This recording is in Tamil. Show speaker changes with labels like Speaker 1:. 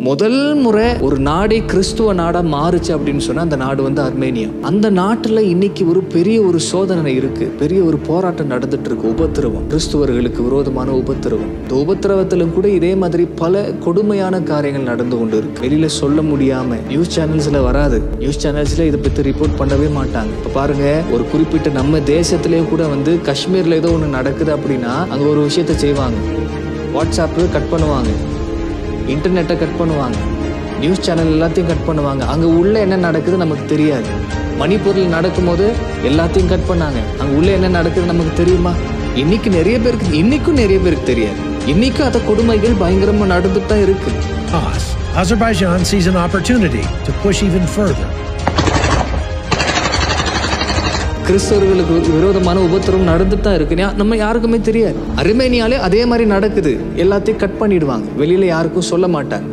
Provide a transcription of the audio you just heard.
Speaker 1: முதல் முறை ஒரு நாடே கிறிஸ்துவ நாடா மாறுச்சு அப்படின்னு சொன்னா அந்த நாடு வந்து அர்மேனியா. அந்த நாட்டுல இன்னைக்கு ஒரு பெரிய ஒரு சோதனை இருக்கு, பெரிய ஒரு போராட்டம் நடந்துட்டு இருக்கு, உபத்திரவம், கிறிஸ்துவர்களுக்கு விரோதமான உபத்திரவம். இந்த உபத்திரவத்திலும் கூட இதே மாதிரி பல கொடுமையான காரியங்கள் நடந்து கொண்டு இருக்கு. வெளியில சொல்ல முடியாம நியூஸ் சேனல்ஸ்ல வராது, நியூஸ் சேனல்ஸ்ல இதை பத்தி ரிப்போர்ட் பண்ணவே மாட்டாங்க. இப்ப பாருங்க, ஒரு குறிப்பிட்ட நம்ம தேசத்திலேயே கூட வந்து காஷ்மீர்ல ஏதோ ஒண்ணு நடக்குது அப்படின்னா அங்க ஒரு விஷயத்த செய்வாங்க, வாட்ஸ்அப் கட் பண்ணுவாங்க, இன்டர்நெட்டை கட் பண்ணுவாங்க, நியூஸ் சேனல் எல்லாத்தையும் கட் பண்ணுவாங்க. அங்கே உள்ள என்ன நடக்குது நமக்கு தெரியாது. மணிப்பூரில் நடக்கும்போது எல்லாத்தையும் கட் பண்ணாங்க. அங்கே உள்ள என்ன நடக்குது நமக்கு தெரியுமா? இன்னைக்கும் நிறைய பேருக்கு தெரியாது. இன்னைக்கும் அந்த கொடுமைகள் பயங்கரமா நடந்துட்டு தான் இருக்கு.
Speaker 2: Azerbaijan sees an opportunity to push even further.
Speaker 1: கிறிஸ்தவர்களுக்கு விரோதமான உபத்திரவம் நடந்துட்டு தான் இருக்கு, நம்ம யாருக்குமே தெரியாது. அர்மேனியாலே அதே மாதிரி நடக்குது, எல்லாத்தையும் கட் பண்ணிடுவாங்க, வெளியில யாருக்கும் சொல்ல மாட்டாங்க.